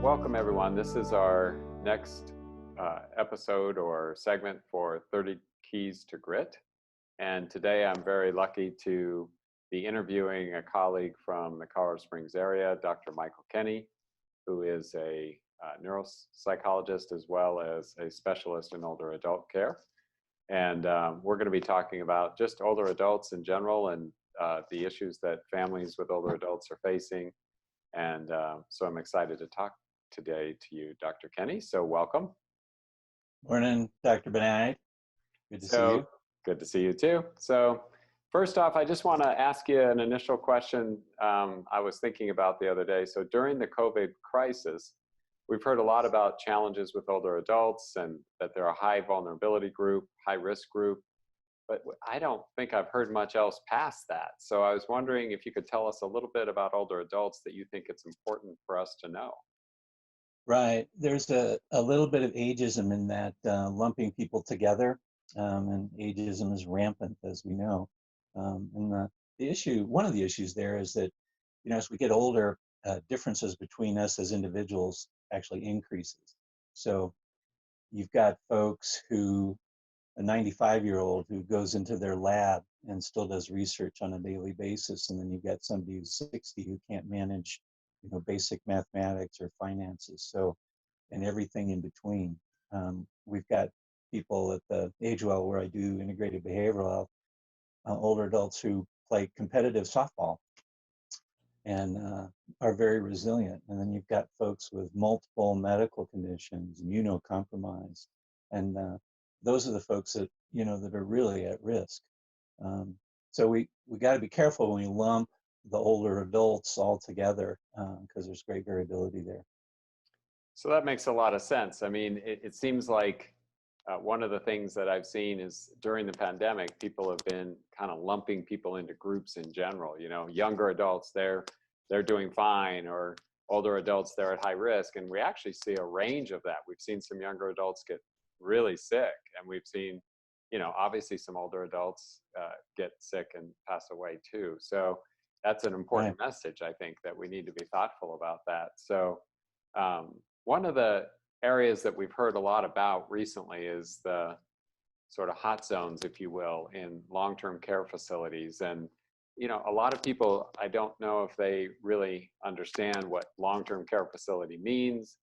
Welcome everyone. This is our next episode or segment for 30 Keys to Grit. And today I'm very lucky to be interviewing a colleague from the Colorado Springs area, Dr. Michael Kenny, who is a neuropsychologist as well as a specialist in older adult care. And we're going to be talking about just older adults in general and the issues that families with older adults are facing. And so I'm excited to talk today to you, Dr. Kenny. So welcome. Morning, Dr. Benite. Good to see you. Good to see you too. So first off, I just want to ask you an initial question I was thinking about the other day. So during the COVID crisis, we've heard a lot about challenges with older adults and that they're a high vulnerability group, high risk group, but I don't think I've heard much else past that. So I was wondering if you could tell us a little bit about older adults that you think it's important for us to know. Right. There's a little bit of ageism in that lumping people together, and ageism is rampant, as we know. And the issue, one of the issues there is that, as we get older, differences between us as individuals actually increases. So you've got folks who, a 95-year-old who goes into their lab and still does research on a daily basis, and then you've got somebody who's 60 who can't manage basic mathematics or finances, and everything in between. We've got people at the age well where I do integrated behavioral health, older adults who play competitive softball and are very resilient. And then you've got folks with multiple medical conditions, immunocompromised, and those are the folks that that are really at risk. So we got to be careful when we lump the older adults all together because there's great variability there. So that makes a lot of sense. I mean, it seems like one of the things that I've seen is during the pandemic, people have been kind of lumping people into groups in general. Younger adults, they're doing fine, or older adults, they're at high risk. And we actually see a range of that. We've seen some younger adults get really sick, and we've seen, obviously some older adults get sick and pass away too. So that's an important message, I think, that we need to be thoughtful about that. So one of the areas that we've heard a lot about recently is the sort of hot zones, if you will, in long-term care facilities. And, a lot of people, I don't know if they really understand what long-term care facility means.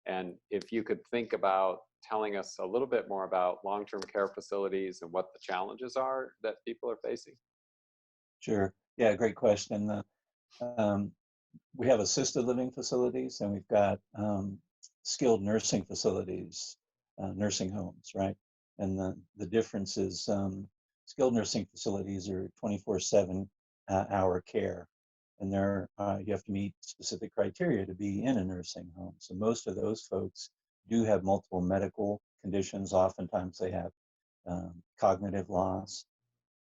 And if you could think about telling us a little bit more about long-term care facilities and what the challenges are that people are facing. Sure. Yeah, great question. We have assisted living facilities, and we've got skilled nursing facilities, nursing homes, right? And the difference is skilled nursing facilities are 24/7 hour care, and you have to meet specific criteria to be in a nursing home. So most of those folks do have multiple medical conditions. Oftentimes they have cognitive loss.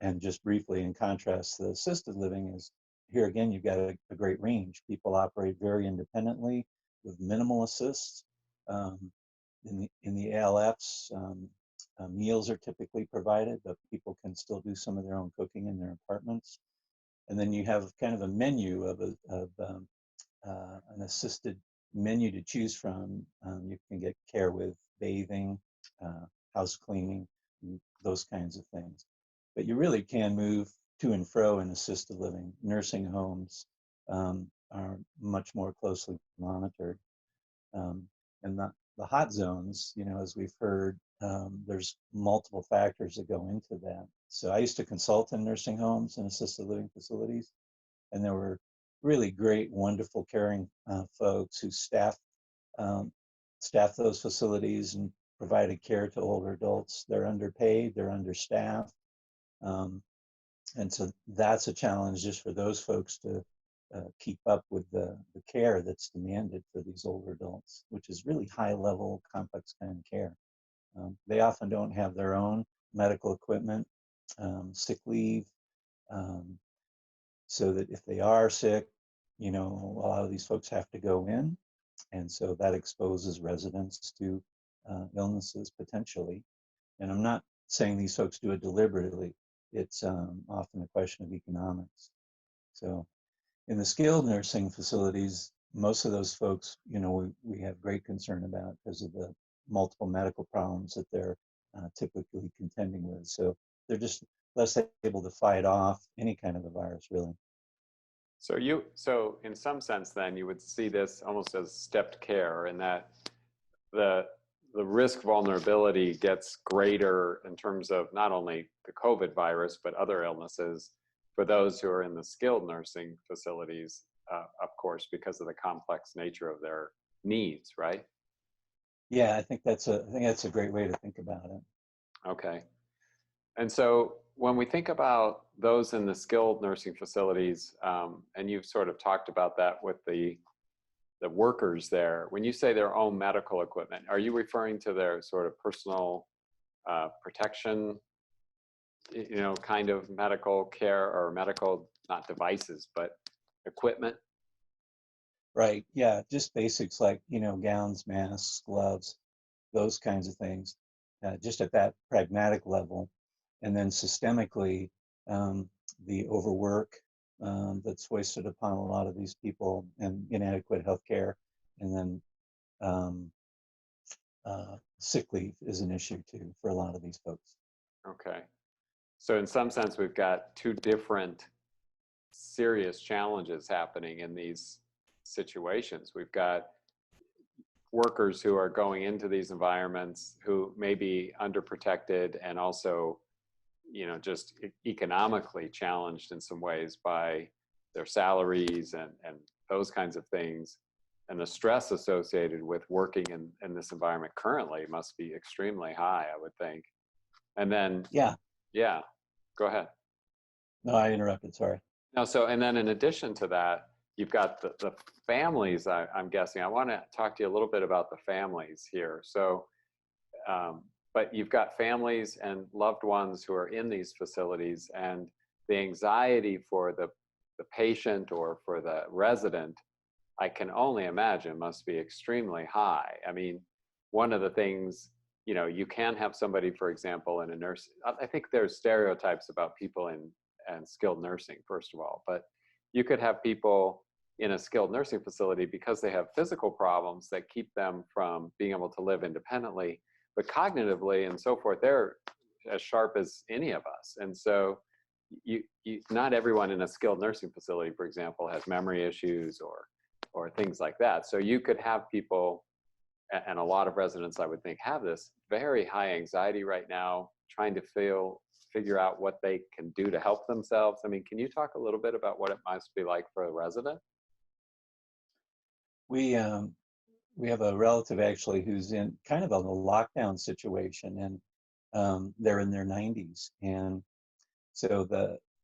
And just briefly, in contrast, the assisted living is, here again, you've got a great range. People operate very independently with minimal assists. In the ALFs, meals are typically provided, but people can still do some of their own cooking in their apartments. And then you have kind of a menu of an assisted menu to choose from. You can get care with bathing, house cleaning, those kinds of things. But you really can move to and fro in assisted living. Nursing homes are much more closely monitored. And the hot zones, as we've heard, there's multiple factors that go into that. So I used to consult in nursing homes and assisted living facilities, and there were really great, wonderful, caring folks who staffed those facilities and provided care to older adults. They're underpaid, they're understaffed. And so that's a challenge just for those folks to keep up with the care that's demanded for these older adults, which is really high-level, complex kind of care. They often don't have their own medical equipment, sick leave, so that if they are sick, a lot of these folks have to go in, and so that exposes residents to illnesses potentially. And I'm not saying these folks do it deliberately. It's often a question of economics. So in the skilled nursing facilities, most of those folks, we have great concern about because of the multiple medical problems that they're typically contending with. So they're just less able to fight off any kind of a virus, really. So in some sense, then you would see this almost as stepped care, in that the the risk vulnerability gets greater in terms of not only the COVID virus, but other illnesses for those who are in the skilled nursing facilities, of course, because of the complex nature of their needs, right? Yeah, I think that's a great way to think about it. Okay. And so when we think about those in the skilled nursing facilities, and you've sort of talked about that with the workers there, when you say their own medical equipment, are you referring to their sort of personal protection, kind of medical care, or medical, not devices, but equipment? Right. Yeah, just basics like, gowns, masks, gloves, those kinds of things, just at that pragmatic level. And then systemically, um, the overwork that's wasted upon a lot of these people and inadequate health care. And then um, sick leave is an issue too for a lot of these folks. Okay. So in some sense, we've got two different serious challenges happening in these situations. We've got workers who are going into these environments who may be underprotected, and also, just economically challenged in some ways by their salaries and those kinds of things. And the stress associated with working in this environment currently must be extremely high, I would think. And then, Yeah, yeah, go ahead. no, I interrupted, sorry. No, so, and then in addition to that, you've got the families, I'm guessing. I want to talk to you a little bit about the families here. So, but you've got families and loved ones who are in these facilities, and the anxiety for the patient or for the resident, I can only imagine, must be extremely high. I mean, one of the things, you can have somebody, for example, in a nurse, I think there's stereotypes about people in and skilled nursing, first of all, but you could have people in a skilled nursing facility because they have physical problems that keep them from being able to live independently, but cognitively and so forth, they're as sharp as any of us. And so not everyone in a skilled nursing facility, for example, has memory issues or things like that. So you could have people, and a lot of residents, I would think, have this very high anxiety right now, trying to figure out what they can do to help themselves. I mean, can you talk a little bit about what it must be like for a resident? We um, we have a relative actually who's in kind of a lockdown situation, and they're in their 90s, and so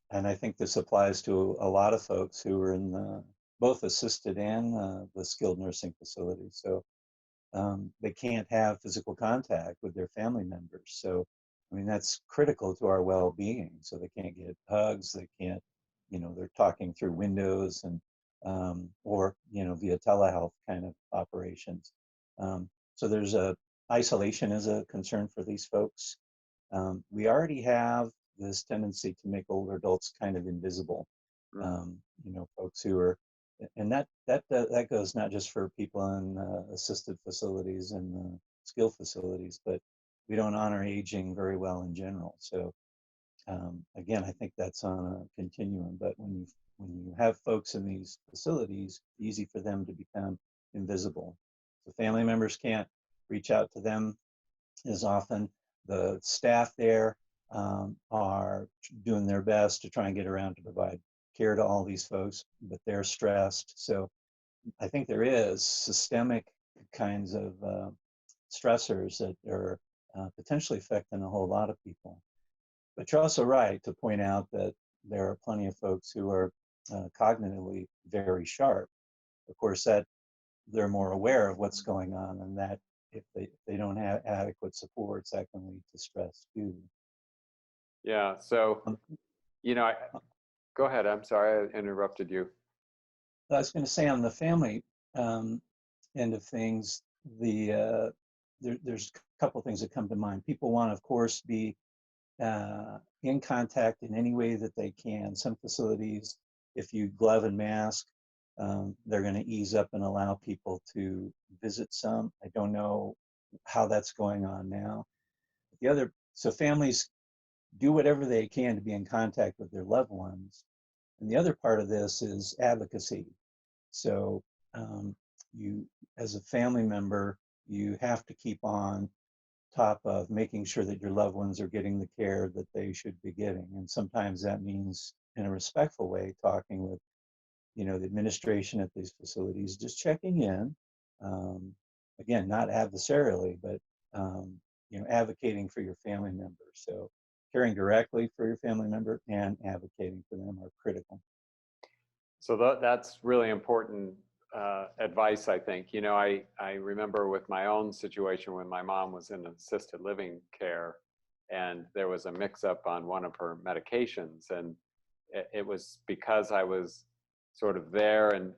and I think this applies to a lot of folks who are in both assisted and the skilled nursing facilities. So they can't have physical contact with their family members. So, I mean, that's critical to our well-being. So they can't get hugs. They can't, they're talking through windows and or via telehealth kind of operations. So there's isolation is a concern for these folks. We already have this tendency to make older adults kind of invisible. Folks who are, and that goes not just for people in assisted facilities and skilled facilities, but we don't honor aging very well in general. So again, I think that's on a continuum. But when you have folks in these facilities, it's easy for them to become invisible. So family members can't reach out to them as often. The staff there are doing their best to try and get around to provide care to all these folks, but they're stressed. So I think there is systemic kinds of stressors that are potentially affecting a whole lot of people. But you're also right to point out that there are plenty of folks who are cognitively very sharp. Of course, that they're more aware of what's going on, and that if they don't have adequate supports, that can lead to stress too. Yeah. So, Um, I, go ahead. I'm sorry I interrupted you. I was going to say on the family end of things, there's a couple things that come to mind. People want, of course, be in contact in any way that they can. Some facilities, if you glove and mask, they're going to ease up and allow people to visit some. I don't know how that's going on now. So families do whatever they can to be in contact with their loved ones. And the other part of this is advocacy. So you, as a family member, you have to keep on top of making sure that your loved ones are getting the care that they should be getting. And sometimes that means, in a respectful way, talking with, the administration at these facilities, just checking in. Um, Again, not adversarially, but advocating for your family member. So caring directly for your family member and advocating for them are critical. So that's really important advice, I think. I remember with my own situation when my mom was in assisted living care, and there was a mix-up on one of her medications, and it was because I was sort of there, and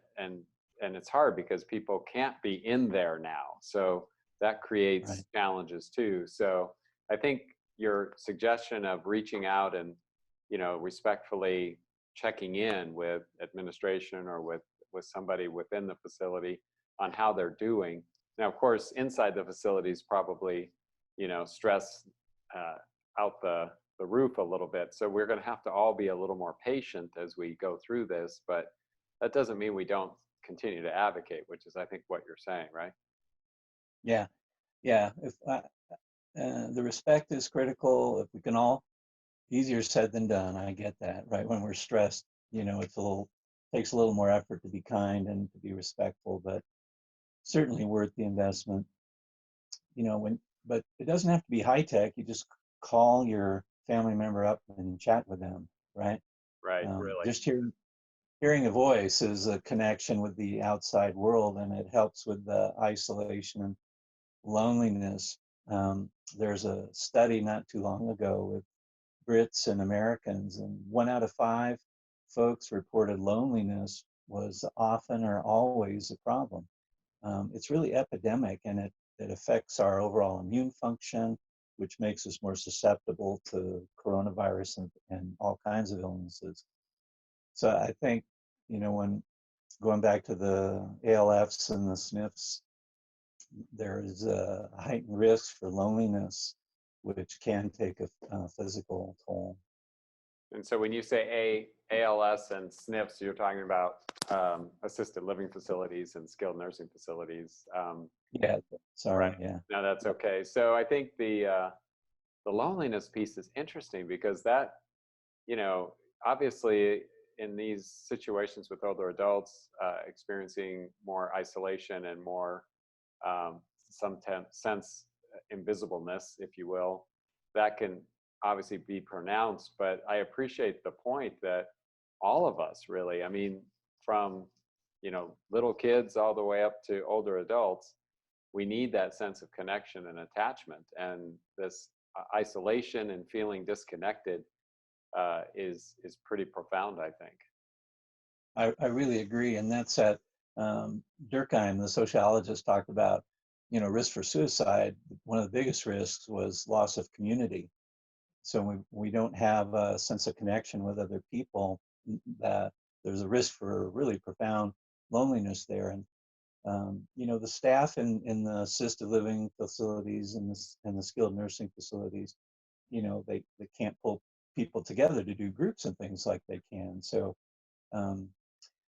it's hard because people can't be in there now, so that creates Right. challenges too. So I think your suggestion of reaching out and respectfully checking in with administration or with somebody within the facility on how they're doing. Now, of course, inside the facilities probably, stress out the roof a little bit. So we're going to have to all be a little more patient as we go through this, but that doesn't mean we don't continue to advocate, which is, I think, what you're saying, right? Yeah. Yeah. If the respect is critical, if we can all, easier said than done. I get that, right? When we're stressed, it's takes a little more effort to be kind and to be respectful, but certainly worth the investment. But it doesn't have to be high tech. You just call your family member up and chat with them, right? Right, really. Just hearing a voice is a connection with the outside world, and it helps with the isolation and loneliness. There's a study not too long ago with Brits and Americans, and 1 out of 5 folks reported loneliness was often or always a problem. It's really epidemic, and it affects our overall immune function, which makes us more susceptible to coronavirus and all kinds of illnesses. So I think, when going back to the ALFs and the SNFs, there is a heightened risk for loneliness, which can take a physical toll. And so when you say ALS and SNFs, you're talking about assisted living facilities and skilled nursing facilities. Yeah, sorry, Right. yeah. No, that's okay. So I think the loneliness piece is interesting because that, obviously in these situations with older adults experiencing more isolation and more some sense invisibleness, if you will, that can obviously be pronounced. But I appreciate the point that all of us really, I mean, from little kids all the way up to older adults, we need that sense of connection and attachment. And this isolation and feeling disconnected is pretty profound, I think. I really agree, and that's at Durkheim, the sociologist, talked about, risk for suicide. One of the biggest risks was loss of community. So we don't have a sense of connection with other people, that there's a risk for really profound loneliness there. And the staff in the assisted living facilities and the skilled nursing facilities, they can't pull people together to do groups and things like they can. So um,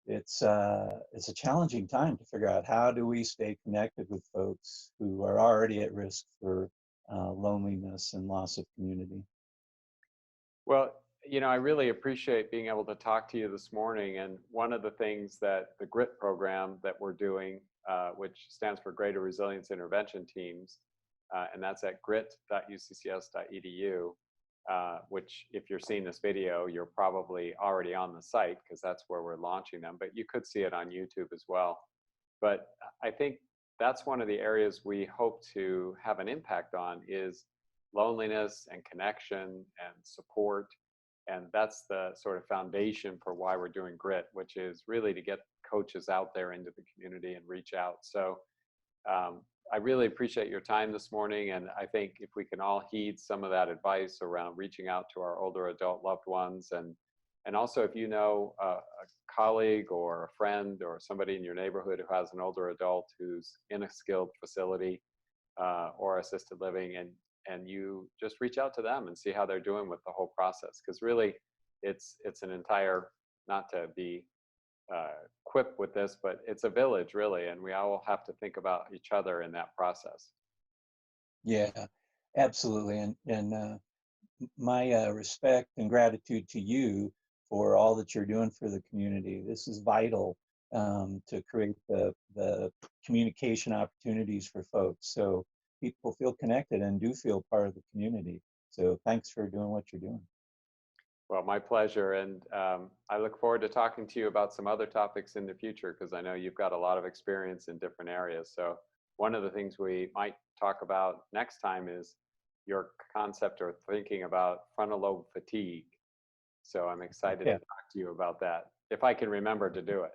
it's a challenging time to figure out how do we stay connected with folks who are already at risk for loneliness and loss of community. Well, I really appreciate being able to talk to you this morning. And one of the things that the GRIT program that we're doing, which stands for Greater Resilience Intervention Teams, and that's at grit.uccs.edu, which if you're seeing this video, you're probably already on the site because that's where we're launching them, but you could see it on YouTube as well. But I think that's one of the areas we hope to have an impact on is loneliness and connection and support. And that's the sort of foundation for why we're doing GRIT, which is really to get coaches out there into the community and reach out. So I really appreciate your time this morning. And I think if we can all heed some of that advice around reaching out to our older adult loved ones and And also, if you know a colleague or a friend or somebody in your neighborhood who has an older adult who's in a skilled facility or assisted living, and you just reach out to them and see how they're doing with the whole process. Because really, it's an entire, not to be quip with this, but it's a village really, and we all have to think about each other in that process. Yeah, absolutely. And my respect and gratitude to you for all that you're doing for the community. This is vital to create the communication opportunities for folks so people feel connected and do feel part of the community. So thanks for doing what you're doing. Well, my pleasure. And I look forward to talking to you about some other topics in the future, because I know you've got a lot of experience in different areas. So one of the things we might talk about next time is your concept or thinking about frontal lobe fatigue. So I'm excited Yeah, to talk to you about that, if I can remember to do it.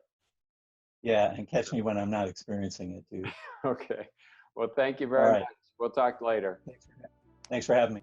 yeah, and catch me when I'm not experiencing it too. Okay. Well, thank you All very much. right. We'll talk later. Thanks for having me.